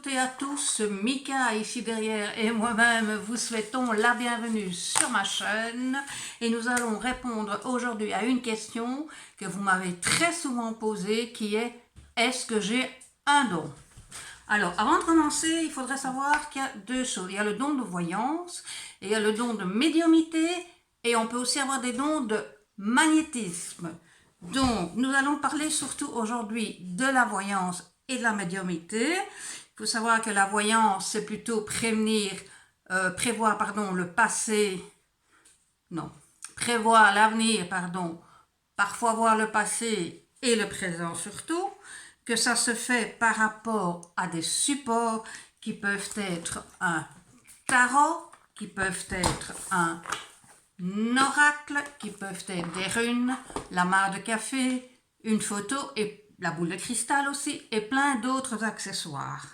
toutes et à tous, Mika ici derrière et moi-même vous souhaitons la bienvenue sur ma chaîne et nous allons répondre aujourd'hui à une question que vous m'avez très souvent posée qui est: est-ce que j'ai un don? Alors, avant de commencer, il faudrait savoir qu'il y a deux choses. Il y a le don de voyance et il y a le don de médiumnité et on peut aussi avoir des dons de magnétisme. Donc, nous allons parler surtout aujourd'hui de la voyance et de la médiumité. Il faut savoir que la voyance, c'est plutôt prévoir le passé, non, prévoir l'avenir, parfois voir le passé et le présent surtout, que ça se fait par rapport à des supports qui peuvent être un tarot, qui peuvent être un oracle, qui peuvent être des runes, la mare de café, une photo et la boule de cristal aussi, et plein d'autres accessoires.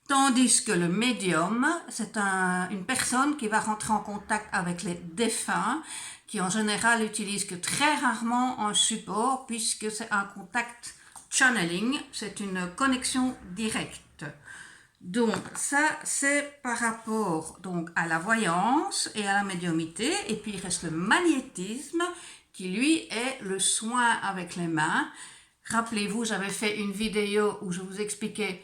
Tandis que le médium, c'est une personne qui va rentrer en contact avec les défunts, qui en général n'utilise que très rarement un support, puisque c'est un contact channeling, c'est une connexion directe. Donc ça, c'est par rapport donc à la voyance et à la médiumité. Et puis il reste le magnétisme, qui lui est le soin avec les mains. Rappelez-vous, j'avais fait une vidéo où je vous expliquais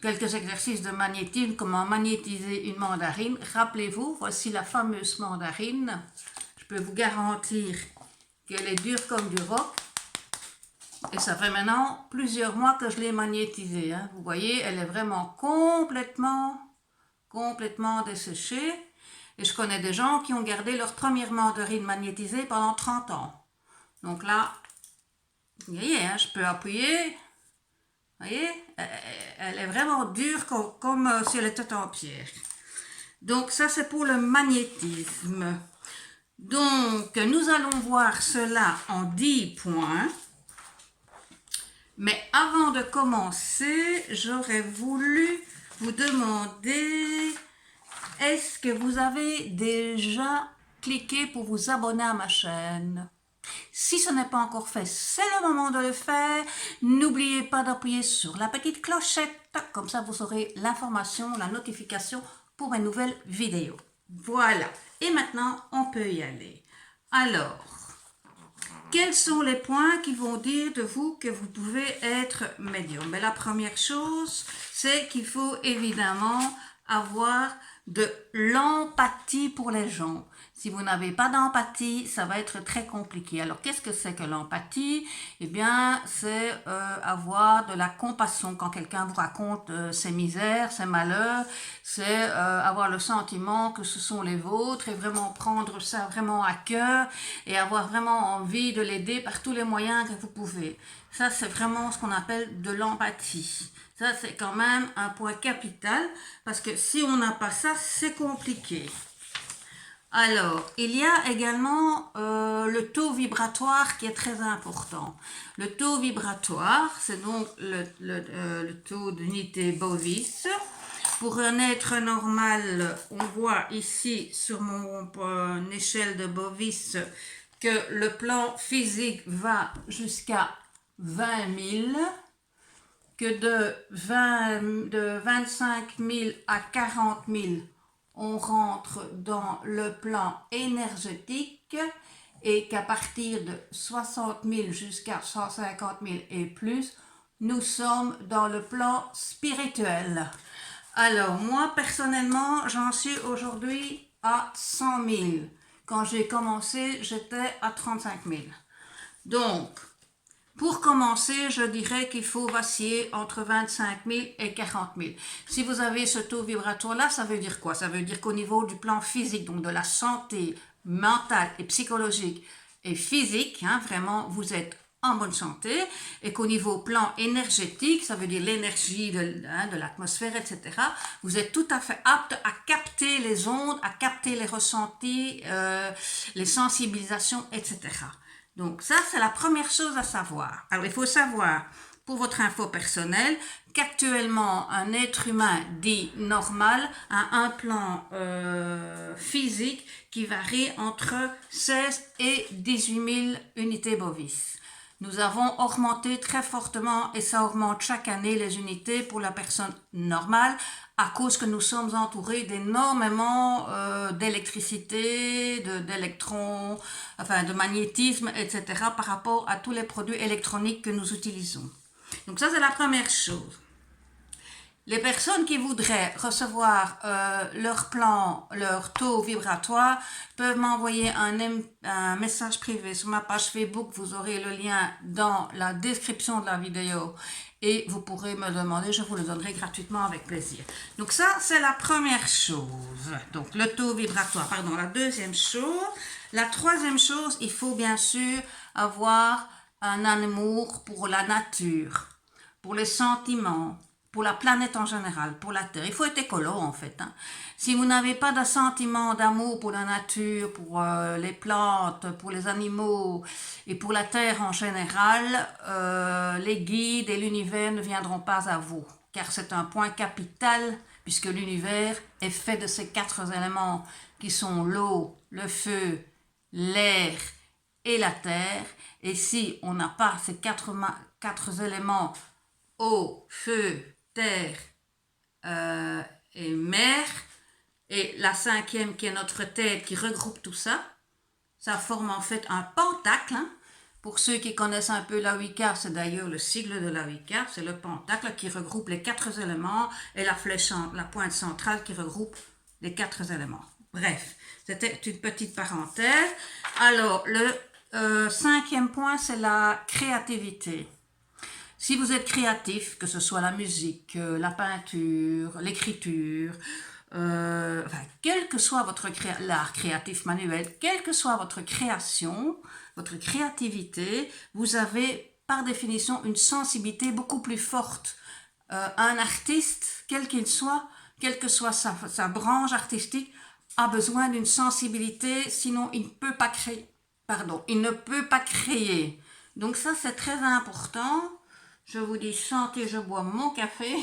quelques exercices de magnétisme, comment magnétiser une mandarine. Rappelez-vous, voici la fameuse mandarine. Je peux vous garantir qu'elle est dure comme du roc. Et ça fait maintenant plusieurs mois que je l'ai magnétisée. Hein. Vous voyez, elle est vraiment complètement desséchée. Et je connais des gens qui ont gardé leur première mandarine magnétisée pendant 30 ans. Donc là, vous voyez, hein, je peux appuyer. Vous voyez, elle est vraiment dure comme si elle était en pierre. Donc ça, c'est pour le magnétisme. Donc, nous allons voir cela en 10 points. Mais avant de commencer, j'aurais voulu vous demander, est-ce que vous avez déjà cliqué pour vous abonner à ma chaîne? Si ce n'est pas encore fait, c'est le moment de le faire. N'oubliez pas d'appuyer sur la petite clochette, comme ça vous aurez l'information, la notification pour mes nouvelles vidéos. Voilà, et maintenant on peut y aller. Alors, quels sont les points qui vont dire de vous que vous pouvez être médium? Mais la première chose, c'est qu'il faut évidemment avoir de l'empathie pour les gens. Si vous n'avez pas d'empathie, ça va être très compliqué. Alors, qu'est-ce que c'est que l'empathie? Eh bien, c'est avoir de la compassion quand quelqu'un vous raconte ses misères, ses malheurs. C'est avoir le sentiment que ce sont les vôtres et vraiment prendre ça vraiment à cœur et avoir vraiment envie de l'aider par tous les moyens que vous pouvez. Ça, c'est vraiment ce qu'on appelle de l'empathie. Ça, c'est quand même un point capital parce que si on n'a pas ça, c'est compliqué. Alors, il y a également le taux vibratoire qui est très important. Le taux vibratoire, c'est donc le taux d'unité bovis. Pour un être normal, on voit ici sur mon échelle de bovis que le plan physique va jusqu'à 20 000, que de 25 000 à 40 000, on rentre dans le plan énergétique et qu'à partir de 60 000 jusqu'à 150 000 et plus, nous sommes dans le plan spirituel. Alors, moi, personnellement, j'en suis aujourd'hui à 100 000. Quand j'ai commencé, j'étais à 35 000. Donc, pour commencer, je dirais qu'il faut vaciller entre 25 000 et 40 000. Si vous avez ce taux vibratoire-là, ça veut dire quoi? Ça veut dire qu'au niveau du plan physique, donc de la santé mentale et psychologique et physique, hein, vraiment, vous êtes en bonne santé, et qu'au niveau plan énergétique, ça veut dire l'énergie de l'atmosphère, etc., vous êtes tout à fait apte à capter les ondes, à capter les ressentis, les sensibilisations, etc. Donc ça, c'est la première chose à savoir. Alors, il faut savoir, pour votre info personnelle, qu'actuellement, un être humain dit normal a un plan physique qui varie entre 16 et 18 000 unités bovis. Nous avons augmenté très fortement, et ça augmente chaque année, les unités pour la personne normale, à cause que nous sommes entourés d'énormément d'électricité, d'électrons, enfin de magnétisme, etc. par rapport à tous les produits électroniques que nous utilisons. Donc ça, c'est la première chose. Les personnes qui voudraient recevoir leur plan, leur taux vibratoire, peuvent m'envoyer un message privé sur ma page Facebook. Vous aurez le lien dans la description de la vidéo et vous pourrez me demander, je vous le donnerai gratuitement avec plaisir. Donc ça, c'est la première chose. Donc le taux vibratoire, pardon, la deuxième chose. La troisième chose, il faut bien sûr avoir un amour pour la nature, pour les sentiments, pour la planète en général, pour la Terre. Il faut être écolo en fait. Hein. Si vous n'avez pas de sentiment d'amour pour la nature, pour les plantes, pour les animaux et pour la Terre en général, les guides et l'univers ne viendront pas à vous. Car c'est un point capital puisque l'univers est fait de ces 4 éléments qui sont l'eau, le feu, l'air et la terre. Et si on n'a pas ces 4 éléments, eau, feu, terre et mer, et la 5e qui est notre tête qui regroupe tout ça, ça forme en fait un pentacle. Hein. Pour ceux qui connaissent un peu la Wicca, c'est d'ailleurs le sigle de la Wicca, c'est le pentacle qui regroupe les 4 éléments et la flèche, la pointe centrale qui regroupe les 4 éléments. Bref, c'était une petite parenthèse. Alors, le 5e point, c'est la créativité. Si vous êtes créatif, que ce soit la musique, la peinture, l'écriture, enfin, quel que soit votre l'art créatif manuel, quelle que soit votre création, votre créativité, vous avez par définition une sensibilité beaucoup plus forte. Un artiste, quel qu'il soit, quelle que soit sa branche artistique, a besoin d'une sensibilité, sinon il ne peut pas créer. Pardon, il ne peut pas créer. Donc ça, c'est très important. Je vous dis santé, je bois mon café.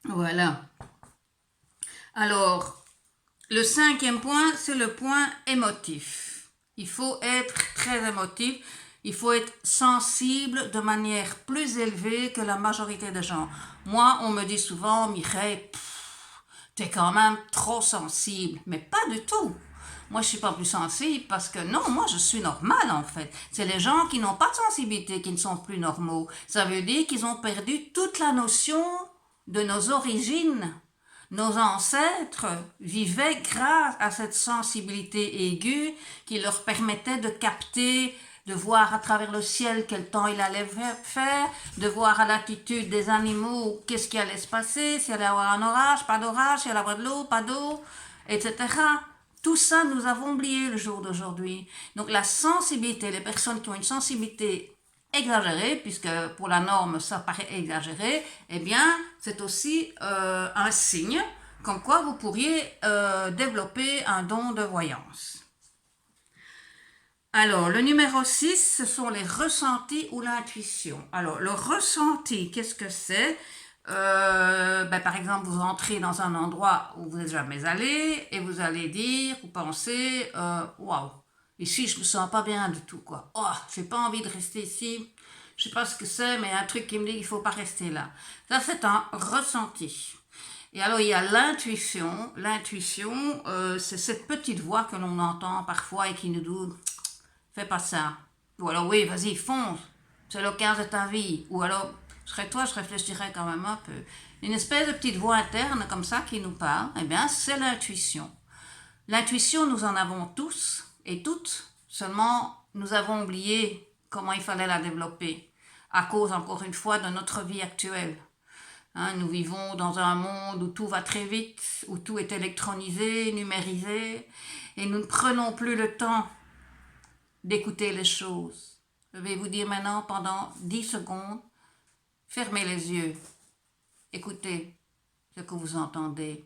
Voilà. Alors, le 5e point, c'est le point émotif. Il faut être très émotif. Il faut être sensible de manière plus élevée que la majorité des gens. Moi, on me dit souvent, Mireille, t'es quand même trop sensible. Mais pas du tout. Moi, je suis pas plus sensible parce que non, moi, je suis normale en fait. C'est les gens qui n'ont pas de sensibilité qui ne sont plus normaux. Ça veut dire qu'ils ont perdu toute la notion de nos origines. Nos ancêtres vivaient grâce à cette sensibilité aiguë qui leur permettait de capter, de voir à travers le ciel quel temps il allait faire, de voir à l'attitude des animaux qu'est-ce qui allait se passer, s'il allait y avoir un orage, pas d'orage, s'il allait y avoir de l'eau, pas d'eau, etc. Tout ça, nous avons oublié le jour d'aujourd'hui. Donc la sensibilité, les personnes qui ont une sensibilité exagérée, puisque pour la norme ça paraît exagéré, eh bien c'est aussi un signe comme quoi vous pourriez développer un don de voyance. Alors, le numéro 6, ce sont les ressentis ou l'intuition. Alors, le ressenti, qu'est-ce que c'est? Par exemple, vous entrez dans un endroit où vous n'êtes jamais allé et vous allez dire, vous pensez, waouh, ici je me sens pas bien du tout, quoi. Oh, j'ai pas envie de rester ici. Je sais pas ce que c'est, mais il y a un truc qui me dit qu'il faut pas rester là. Ça, c'est un ressenti. Et alors, il y a l'intuition. L'intuition, c'est cette petite voix que l'on entend parfois et qui nous dit, fais pas ça. Ou alors, oui, vas-y, fonce. C'est l'occasion de ta vie. Ou alors, je serais toi, je réfléchirais quand même un peu. Une espèce de petite voix interne comme ça qui nous parle, eh bien, c'est l'intuition. L'intuition, nous en avons tous et toutes. Seulement, nous avons oublié comment il fallait la développer. À cause, encore une fois, de notre vie actuelle. Hein, nous vivons dans un monde où tout va très vite, où tout est électronisé, numérisé, et nous ne prenons plus le temps d'écouter les choses. Je vais vous dire maintenant pendant 10 secondes, fermez les yeux, écoutez ce que vous entendez.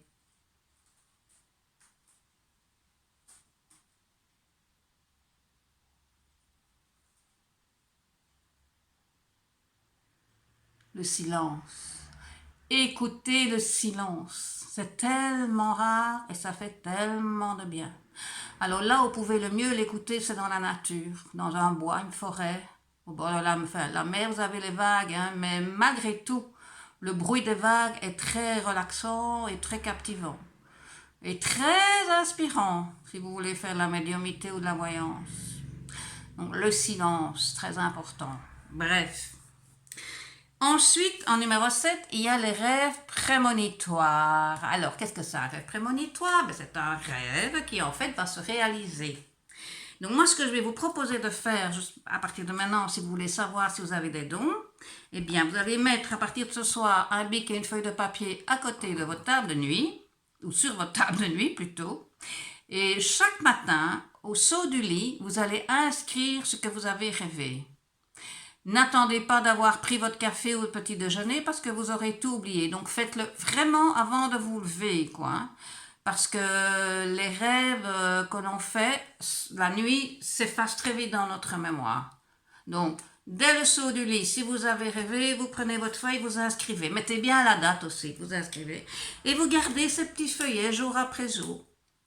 Le silence. écoutez le silence. C'est tellement rare et ça fait tellement de bien. Alors là, vous pouvez le mieux l'écouter, c'est dans la nature, dans un bois, une forêt, au bord de la mer, vous avez les vagues, hein, mais malgré tout, le bruit des vagues est très relaxant et très captivant. Et très inspirant, si vous voulez faire de la médiumnité ou de la voyance. Donc le silence, très important. Bref. Ensuite, en numéro 7, il y a les rêves prémonitoires. Alors, qu'est-ce que c'est un rêve prémonitoire? Ben, c'est un rêve qui, en fait, va se réaliser. Donc, moi, ce que je vais vous proposer de faire, juste à partir de maintenant, si vous voulez savoir si vous avez des dons, eh bien, vous allez mettre, à partir de ce soir, un bic et une feuille de papier à côté de votre table de nuit, ou sur votre table de nuit, plutôt. Et chaque matin, au saut du lit, vous allez inscrire ce que vous avez rêvé. N'attendez pas d'avoir pris votre café ou le petit déjeuner parce que vous aurez tout oublié. Donc faites-le vraiment avant de vous lever, quoi. Parce que les rêves que l'on fait la nuit s'effacent très vite dans notre mémoire. Donc, dès le saut du lit, si vous avez rêvé, vous prenez votre feuille, vous inscrivez. Mettez bien la date aussi, vous inscrivez. Et vous gardez ces petits feuillets jour après jour.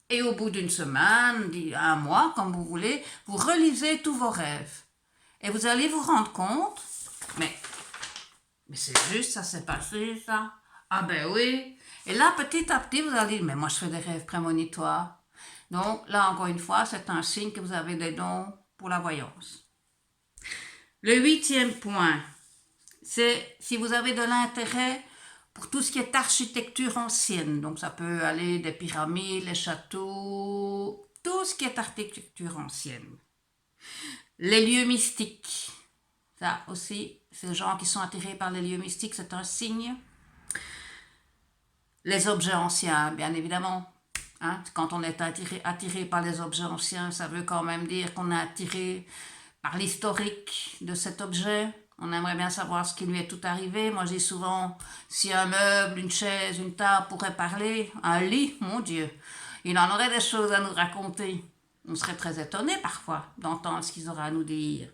Et au bout d'une semaine, un mois, comme vous voulez, vous relisez tous vos rêves. Et vous allez vous rendre compte, mais c'est juste, ça s'est passé, ça. Ah ben oui. Et là, petit à petit, vous allez dire, mais moi, je fais des rêves prémonitoires. Donc, là, encore une fois, c'est un signe que vous avez des dons pour la voyance. Le 8e point, c'est si vous avez de l'intérêt pour tout ce qui est architecture ancienne. Donc, ça peut aller des pyramides, les châteaux, tout ce qui est architecture ancienne. Les lieux mystiques, ça aussi, ces gens qui sont attirés par les lieux mystiques, c'est un signe. Les objets anciens, bien évidemment. Hein, quand on est attiré par les objets anciens, ça veut quand même dire qu'on est attiré par l'historique de cet objet. On aimerait bien savoir ce qui lui est tout arrivé. Moi, je dis souvent, si un meuble, une chaise, une table pourrait parler, un lit, mon Dieu, il en aurait des choses à nous raconter. On serait très étonné parfois d'entendre ce qu'ils auraient à nous dire.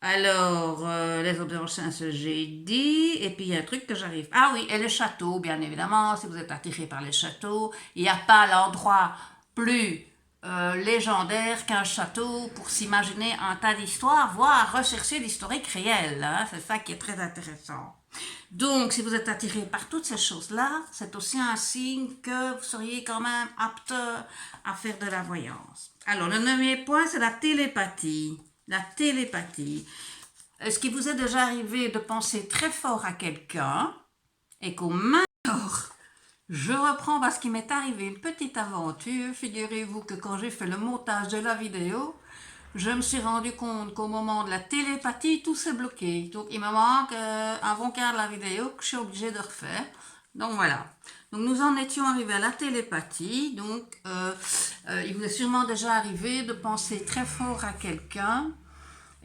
Alors, les objets anciens, j'ai dit. Et puis, il y a un truc que j'arrive. Ah oui, et les châteaux, bien évidemment. Si vous êtes attiré par les châteaux, il n'y a pas l'endroit plus légendaire qu'un château pour s'imaginer un tas d'histoires, voire rechercher l'historique réel. Hein, c'est ça qui est très intéressant. Donc, si vous êtes attiré par toutes ces choses-là, c'est aussi un signe que vous seriez quand même apte à faire de la voyance. Alors, le 9e point, c'est la télépathie. La télépathie. Est-ce qu'il vous est déjà arrivé de penser très fort à quelqu'un et qu'au même temps, je reprends parce qu'il m'est arrivé une petite aventure. Figurez-vous que quand j'ai fait le montage de la vidéo, je me suis rendu compte qu'au moment de la télépathie, tout s'est bloqué. Donc, il me manque un bon quart de la vidéo que je suis obligée de refaire. Donc, voilà. Donc, nous en étions arrivés à la télépathie. Donc, il vous est sûrement déjà arrivé de penser très fort à quelqu'un.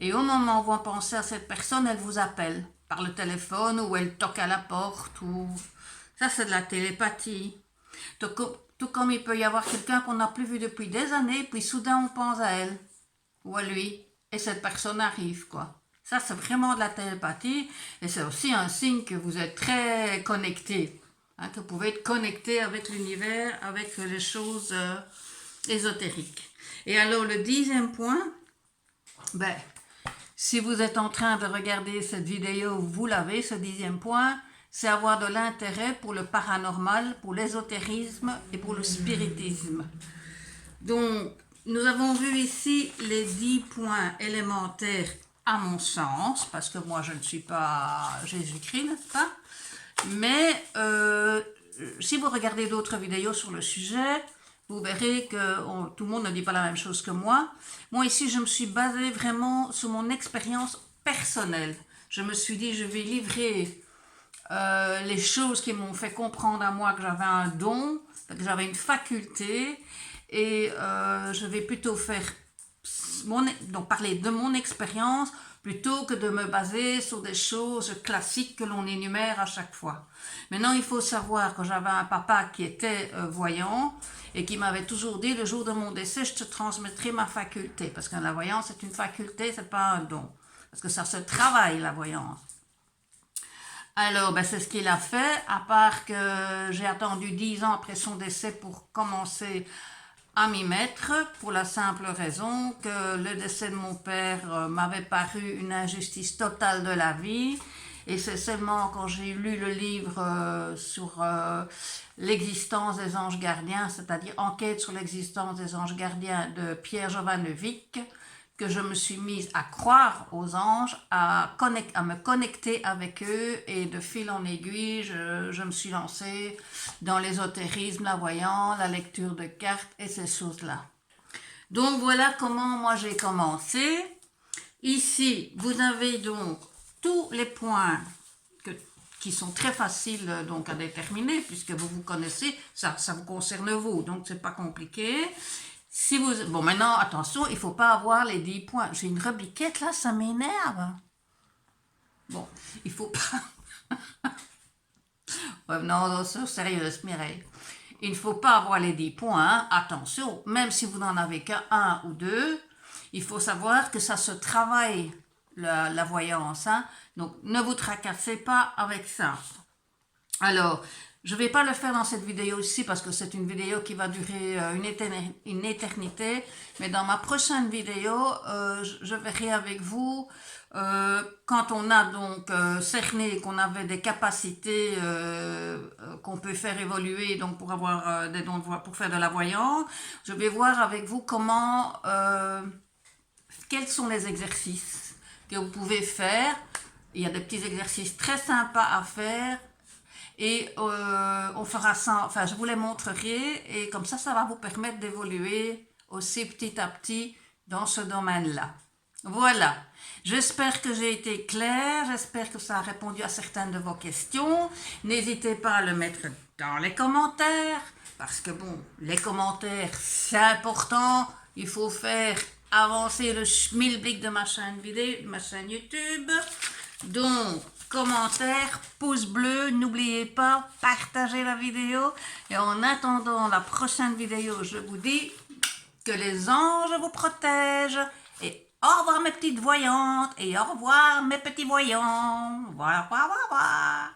Et au moment où vous pensez à cette personne, elle vous appelle par le téléphone ou elle toque à la porte. Ou... Ça, c'est de la télépathie. Tout comme il peut y avoir quelqu'un qu'on n'a plus vu depuis des années, puis soudain on pense à elle ou à lui, et cette personne arrive, quoi. Ça, c'est vraiment de la télépathie, et c'est aussi un signe que vous êtes très connecté, hein, que vous pouvez être connecté avec l'univers, avec les choses ésotériques. Et alors, le 10e point, ben, si vous êtes en train de regarder cette vidéo, vous l'avez, ce 10e point, c'est avoir de l'intérêt pour le paranormal, pour l'ésotérisme et pour le spiritisme. Donc, nous avons vu ici les 10 points élémentaires à mon sens, parce que moi je ne suis pas Jésus-Christ, n'est-ce pas? Mais si vous regardez d'autres vidéos sur le sujet, vous verrez que tout le monde ne dit pas la même chose que moi. Moi ici, je me suis basée vraiment sur mon expérience personnelle. Je me suis dit, je vais livrer les choses qui m'ont fait comprendre à moi que j'avais un don, que j'avais une faculté, et je vais plutôt parler de mon expérience plutôt que de me baser sur des choses classiques que l'on énumère à chaque fois. Maintenant, il faut savoir que j'avais un papa qui était voyant et qui m'avait toujours dit, le jour de mon décès, je te transmettrai ma faculté, parce que la voyance, c'est une faculté, c'est pas un don, parce que ça se travaille, la voyance. Alors, ben, c'est ce qu'il a fait, à part que j'ai attendu 10 ans après son décès pour commencer à m'y mettre, pour la simple raison que le décès de mon père m'avait paru une injustice totale de la vie. Et c'est seulement quand j'ai lu le livre sur l'existence des anges gardiens, c'est-à-dire Enquête sur l'existence des anges gardiens de Pierre Jovanovic, que je me suis mise à croire aux anges, à me connecter avec eux, et de fil en aiguille, je me suis lancée dans l'ésotérisme, la voyance, la lecture de cartes et ces choses-là. Donc voilà comment moi j'ai commencé. Ici, vous avez donc tous les points qui sont très faciles donc à déterminer, puisque vous vous connaissez, ça vous concerne vous, donc c'est pas compliqué. Si vous... Bon, maintenant, attention, il ne faut pas avoir les 10 points. J'ai une rebiquette là, ça m'énerve. Bon, il ne faut pas... Ouais, non, c'est sérieux, Mireille. Il ne faut pas avoir les 10 points, hein. Attention, même si vous n'en avez qu'un ou deux, il faut savoir que ça se travaille, la voyance, hein. Donc, ne vous tracassez pas avec ça. Alors, je ne vais pas le faire dans cette vidéo ici parce que c'est une vidéo qui va durer une éternité. Mais dans ma prochaine vidéo, je verrai avec vous quand on a donc cerné qu'on avait des capacités qu'on peut faire évoluer donc pour avoir des dons de voix, pour faire de la voyance. Je vais voir avec vous comment, quels sont les exercices que vous pouvez faire. Il y a des petits exercices très sympas à faire. Et on fera ça, enfin je vous les montrerai, et comme ça va vous permettre d'évoluer aussi petit à petit dans ce domaine-là. Voilà, j'espère que j'ai été claire, j'espère que ça a répondu à certaines de vos questions. N'hésitez pas à le mettre dans les commentaires, parce que bon, les commentaires c'est important, il faut faire avancer le schmilblick de ma chaîne vidéo, de ma chaîne YouTube. Donc, commentaires, pouce bleu, n'oubliez pas, partagez la vidéo. Et en attendant la prochaine vidéo, je vous dis que les anges vous protègent. Et au revoir mes petites voyantes, et au revoir mes petits voyants. Voilà, au revoir, au revoir.